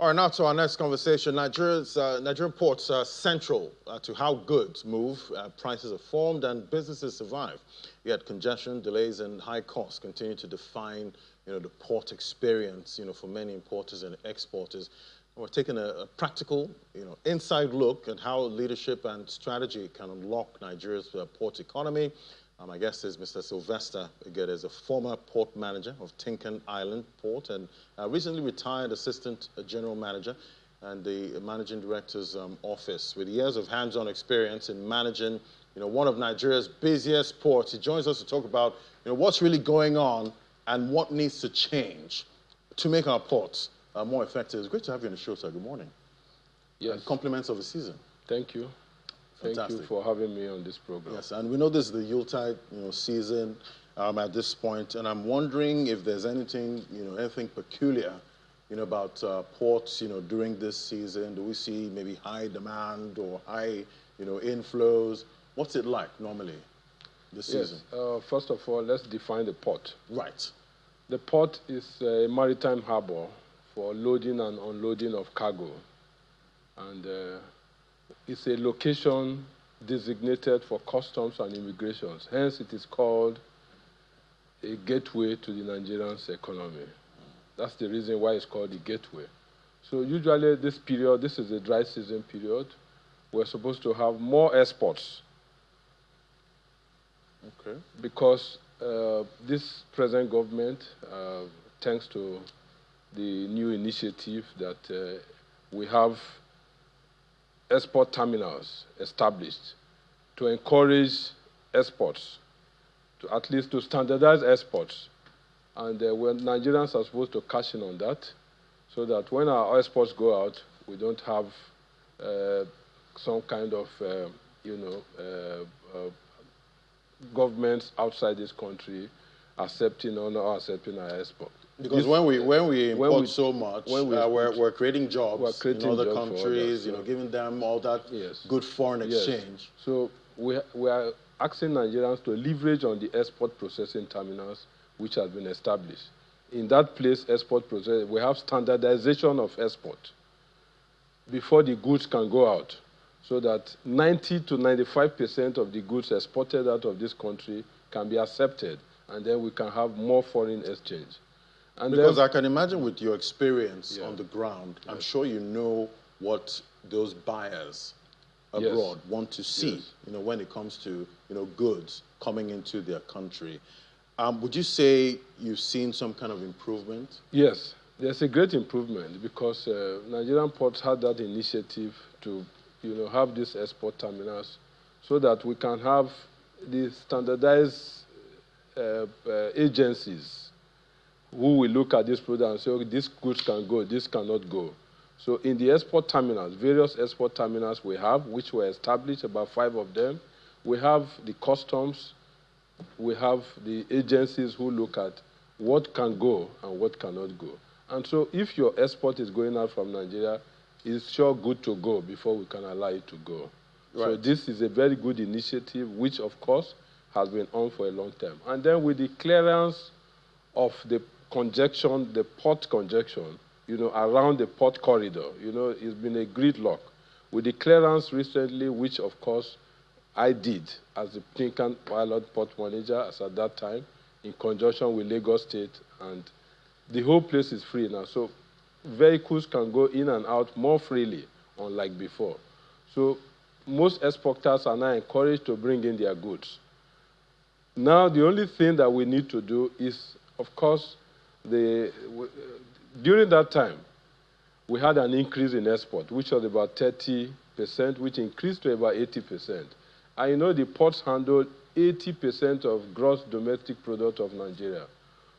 All right, now to our next conversation. Nigerian ports are central to how goods move, prices are formed, and businesses survive. Yet congestion, delays, and high costs continue to define, the port experience, for many importers and exporters. And we're taking a practical, inside look at how leadership and strategy can unlock Nigeria's port economy. My guest is Mr. Sylvester Egede, is a former port manager of Tinkan Island Port and recently retired assistant general manager and the managing director's office. With years of hands-on experience in managing, one of Nigeria's busiest ports, he joins us to talk about, what's really going on and what needs to change to make our ports more effective. It's great to have you on the show, sir. Good morning. Yes. And compliments of the season. Thank you. Fantastic. Thank you for having me on this program. Yes, and we know this is the Yuletide, season at this point, and I'm wondering if there's anything, anything peculiar, about ports, during this season. Do we see maybe high demand or high, inflows? What's it like normally this season? First of all, let's define the port. Right. The port is a maritime harbor for loading and unloading of cargo, and it's a location designated for customs and immigrations. Hence, it is called a gateway to the Nigerian's economy. That's the reason why it's called the gateway. So usually this period, this is a dry season period, we're supposed to have more exports. Okay. Because this present government, thanks to the new initiative that we have export terminals established to encourage exports, to at least to standardize exports. And when Nigerians are supposed to cash in on that, so that when our exports go out, we don't have some kind of, governments outside this country accepting or not accepting our export. Because when we import so much, we're creating jobs in other countries, giving them all that good foreign exchange. Yes. So we are asking Nigerians to leverage on the export processing terminals which have been established. In that place, export process, we have standardization of export before the goods can go out, so that 90 to 95% of the goods exported out of this country can be accepted, and then we can have more foreign exchange. And because I can imagine with your experience on the ground, I'm sure you know what those buyers abroad want to see, when it comes to, goods coming into their country. Would you say you've seen some kind of improvement? Yes, there's a great improvement because Nigerian ports had that initiative to, have these export terminals so that we can have the standardized agencies who will look at this product and say, okay, this goods can go, this cannot go. So in the export terminals, various export terminals we have, which were established, about 5 of them, we have the customs, we have the agencies who look at what can go and what cannot go. And so if your export is going out from Nigeria, it's sure good to go before we can allow it to go. Right. So this is a very good initiative, which of course has been on for a long time. And then with the clearance of the congestion, the port congestion, around the port corridor, it's been a gridlock. With the clearance recently, which of course I did as the Tinkan Island port manager as at that time, in conjunction with Lagos State, and the whole place is free now. So vehicles can go in and out more freely, unlike before. So most exporters are now encouraged to bring in their goods. Now the only thing that we need to do is, of course, during that time, we had an increase in export, which was about 30%, which increased to about 80%. And the ports handled 80% of gross domestic product of Nigeria.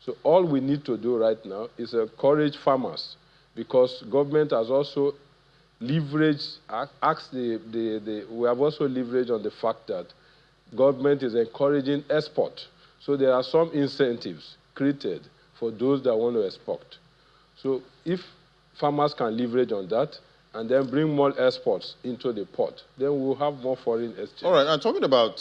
So all we need to do right now is encourage farmers, because government has also leveraged, we have also leveraged on the fact that government is encouraging export. So there are some incentives created for those that want to export. So if farmers can leverage on that and then bring more exports into the port, then we'll have more foreign exchange. All right, I'm talking about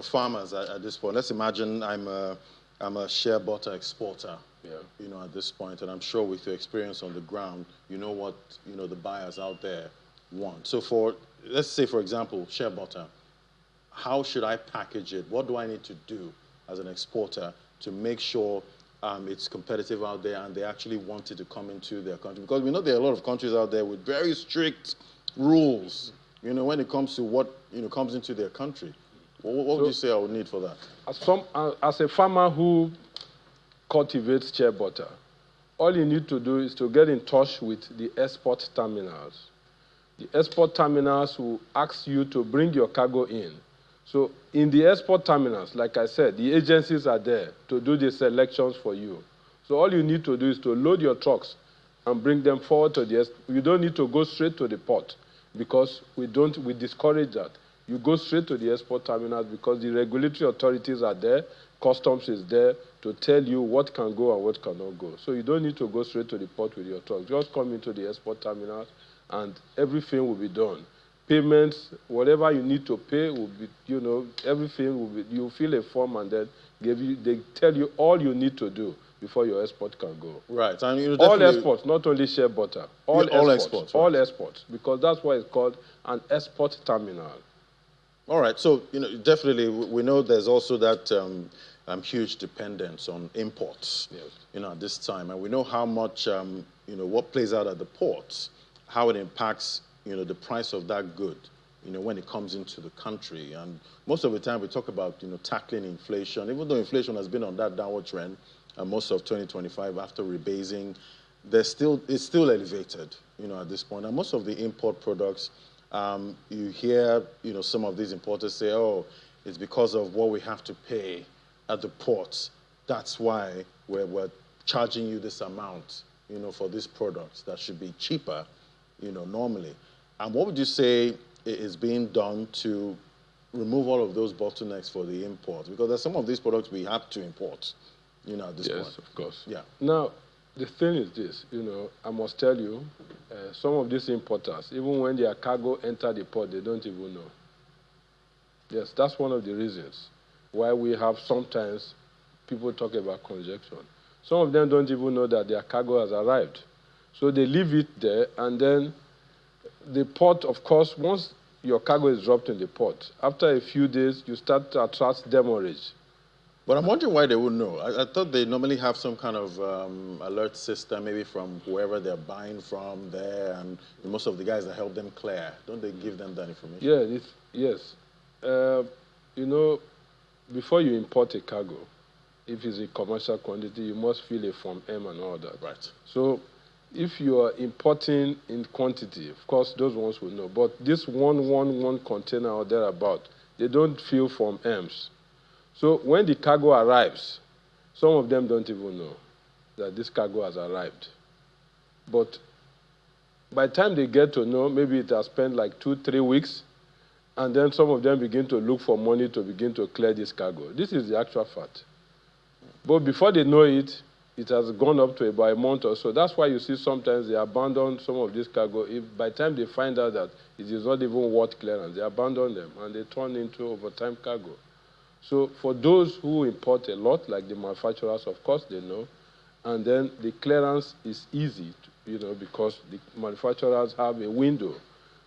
farmers at this point. Let's imagine I'm a I'm a share butter exporter, Yeah. at this point, and I'm sure with your experience on the ground, you know what, the buyers out there want. So let's say, for example, share butter, how should I package it? What do I need to do as an exporter to make sure it's competitive out there and they actually want it to come into their country? Because we know there are a lot of countries out there with very strict rules, when it comes to what, comes into their country. What would you say I would need for that? As a farmer who cultivates shea butter, all you need to do is to get in touch with the export terminals. The export terminals will ask you to bring your cargo in. So in the export terminals, like I said, the agencies are there to do the selections for you. So all you need to do is to load your trucks and bring them forward to the export. You don't need to go straight to the port because we discourage that. You go straight to the export terminals because the regulatory authorities are there, customs is there to tell you what can go and what cannot go. So you don't need to go straight to the port with your truck. Just come into the export terminals and everything will be done. Payments, whatever you need to pay will be, everything will be, you fill a form and then they tell you all you need to do before your export can go. Right. And all exports, not only shea butter. All exports. Right. All exports, because that's why it's called an export terminal. All right. So, definitely we know there's also that huge dependence on imports, yes. At this time. And we know how much, what plays out at the ports, how it impacts, the price of that good, when it comes into the country. And most of the time we talk about, tackling inflation, even though inflation has been on that downward trend most of 2025 after rebasing, it's still elevated, at this point. And most of the import products, you hear, some of these importers say, oh, it's because of what we have to pay at the ports. That's why we're charging you this amount, for these products that should be cheaper, normally. And what would you say is being done to remove all of those bottlenecks for the imports? Because there's some of these products we have to import, at this point. Yes, of course. Yeah. Now, the thing is this, I must tell you, some of these importers, even when their cargo enter the port, they don't even know. Yes, that's one of the reasons why we have sometimes people talk about congestion. Some of them don't even know that their cargo has arrived. So they leave it there, and then the port, of course, once your cargo is dropped in the port, after a few days, you start to attract demurrage. But I'm wondering why they wouldn't know. I thought they normally have some kind of alert system, maybe from whoever they're buying from there, and most of the guys that help them clear. Don't they give them that information? Yeah, yes. Before you import a cargo, if it's a commercial quantity, you must fill a Form M and all that. Right. So if you are importing in quantity, of course, those ones will know. But this one container or thereabout, they don't fill Form Ms. So when the cargo arrives, some of them don't even know that this cargo has arrived. But by the time they get to know, maybe it has spent like 2-3 weeks, and then some of them begin to look for money to begin to clear this cargo. This is the actual fact. But before they know it, it has gone up to about a month or so. That's why you see sometimes they abandon some of this cargo. If by the time they find out that it is not even worth clearance, they abandon them and they turn into overtime cargo. So for those who import a lot, like the manufacturers, of course they know, and then the clearance is easy, because the manufacturers have a window.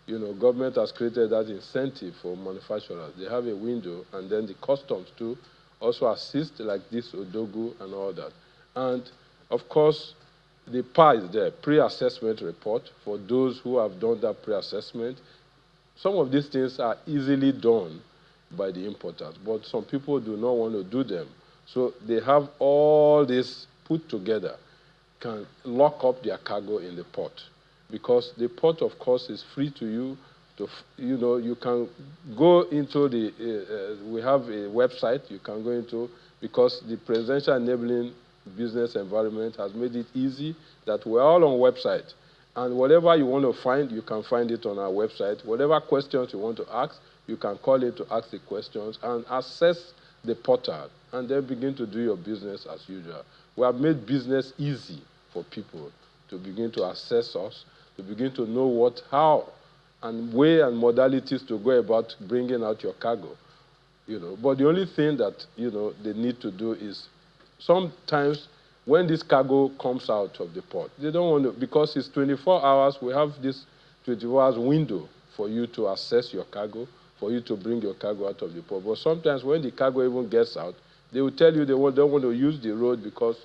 Government has created that incentive for manufacturers. They have a window, and then the customs too also assist, like this Odogu and all that. And of course, the PA is there, pre-assessment report, for those who have done that pre-assessment. Some of these things are easily done by the importers, but some people do not want to do them. So they have all this put together, can lock up their cargo in the port. Because the port, of course, is free to you. You can go into we have a website you can go into, because the Presidential Enabling Business Environment has made it easy that we're all on website. And whatever you want to find, you can find it on our website. Whatever questions you want to ask, you can call it to ask the questions and access the portal and then begin to do your business as usual. We have made business easy for people to begin to access us, to begin to know how and way and modalities to go about bringing out your cargo. But the only thing that, they need to do is sometimes when this cargo comes out of the port, they don't want to, because it's 24 hours, we have this 24 hours window for you to assess your cargo, for you to bring your cargo out of the port. But sometimes when the cargo even gets out, they will tell you they don't want to use the road because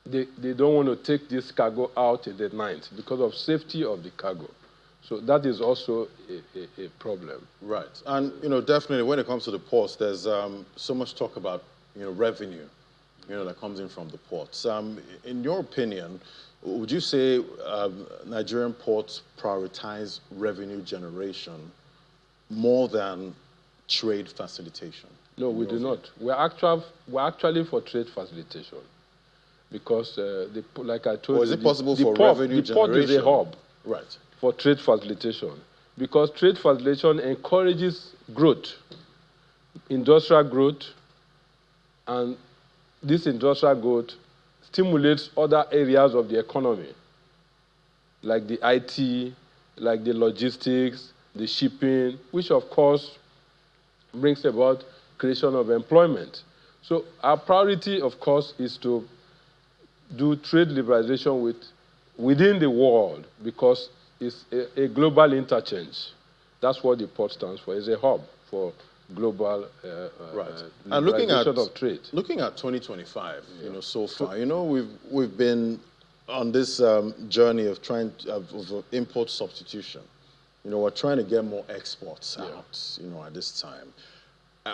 they don't want to take this cargo out in the night because of safety of the cargo. So that is also a problem. Right. And, definitely when it comes to the ports, there's so much talk about, revenue, that comes in from the ports. In your opinion, would you say Nigerian ports prioritize revenue generation more than trade facilitation? No, we do not. We're actually for trade facilitation because, like I told you, is it possible for revenue generation? The port is a hub, right, for trade facilitation, because trade facilitation encourages growth, industrial growth, and this industrial growth stimulates other areas of the economy, like the IT, like the logistics, the shipping, which of course brings about creation of employment. So our priority, of course, is to do trade liberalization within the world because it's a global interchange. That's what the port stands for. It's a hub for global and liberalization of trade. Looking at 2025, so far, we've been on this journey of trying of import substitution. We're trying to get more exports out, at this time.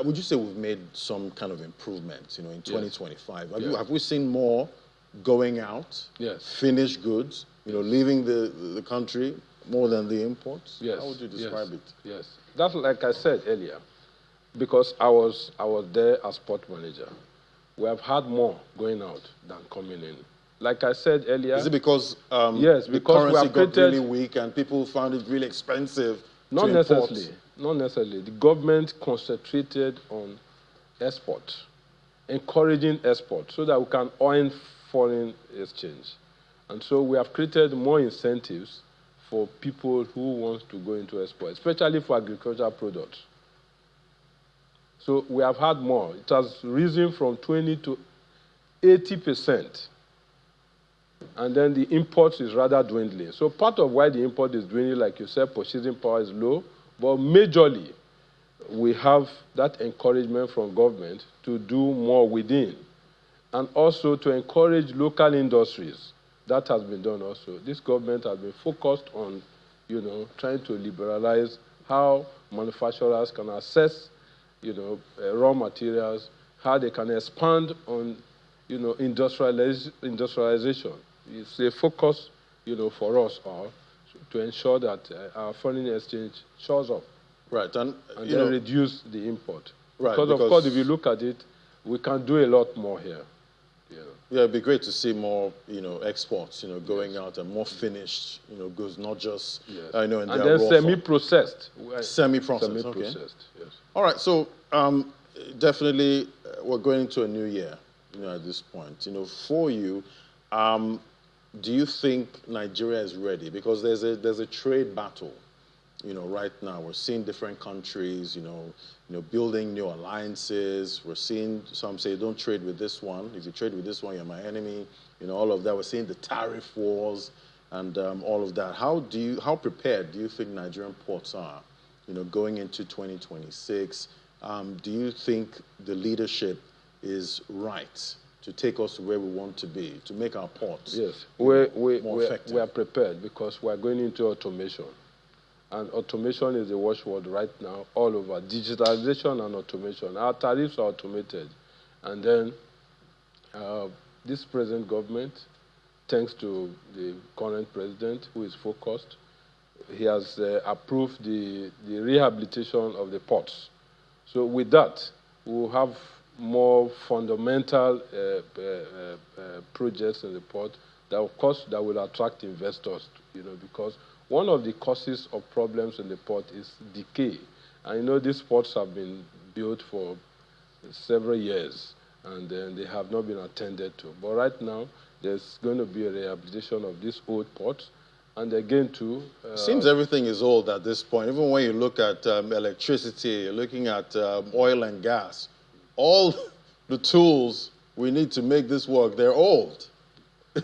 Would you say we've made some kind of improvement, in 2025? Have we seen more going out, finished goods, leaving the country more than the imports? Yes. How would you describe it? Yes. That's like I said earlier, because I was there as port manager. We have had more going out than coming in. Like I said earlier. Is it because yes, the because currency got really weak and people found it really expensive Not to necessarily. import? Not necessarily. The government concentrated on export, encouraging export, so that we can earn foreign exchange. And so we have created more incentives for people who want to go into export, especially for agricultural products. So we have had more. It has risen from 20 to 80%. And then the import is rather dwindling. So part of why the import is dwindling, like you said, purchasing power is low, but majorly we have that encouragement from government to do more within, and also to encourage local industries. That has been done also. This government has been focused on, trying to liberalize how manufacturers can access, raw materials, how they can expand on, industrialization. It's a focus, for us all to ensure that our foreign exchange shows up. Right, and then reduce the import. Right, because of course, if you look at it, we can do a lot more here. Yeah, it'd be great to see more, exports, going out and more finished, goods, not just, and then semi-processed. Semi-processed, okay. Yes. All right, so definitely we're going into a new year, at this point. For you, do you think Nigeria is ready? Because there's a trade battle, right now. We're seeing different countries, building new alliances. We're seeing some say, don't trade with this one. If you trade with this one, you're my enemy. All of that. We're seeing the tariff wars and all of that. How prepared do you think Nigerian ports are, going into 2026? Do you think the leadership is right to take us to where we want to be, to make our ports more effective? We are prepared because we are going into automation. And automation is the watchword right now all over. Digitalization and automation. Our tariffs are automated. And then this present government, thanks to the current president who is focused, he has approved the rehabilitation of the ports. So with that, we will have more fundamental projects in the port that, of course, that will attract investors, because one of the causes of problems in the port is decay. And these ports have been built for several years, and then they have not been attended to. But right now, there's going to be a rehabilitation of these old ports. And again, too... it seems everything is old at this point. Even when you look at electricity, you're looking at oil and gas, all the tools we need to make this work. They're old.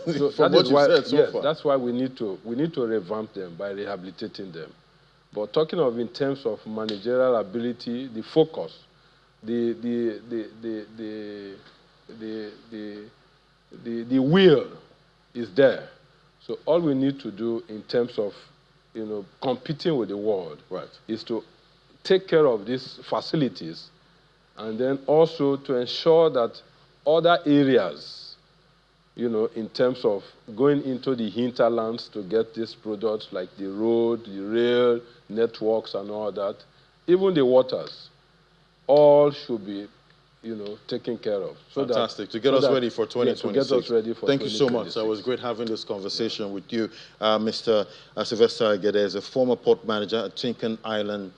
So From what you've said so far. That's why we need to revamp them by rehabilitating them. But talking of in terms of managerial ability, the focus, the will is there. So all we need to do in terms of, competing with the world, is to take care of these facilities, and then also to ensure that other areas, in terms of going into the hinterlands to get these products like the road, the rail, networks and all that, even the waters, all should be, taken care of. Fantastic. To get us ready for 2026. To get us ready for 2026. Thank you so much. It was great having this conversation with you. Mr. Sylvester Egede is a former port manager at Tinkan Island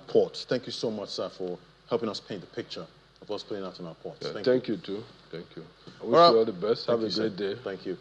Port. Thank you so much, sir, for helping us paint the picture of what's playing out in our ports. Thank you, too. Thank you. I wish you all the best. Have a great day. Thank you.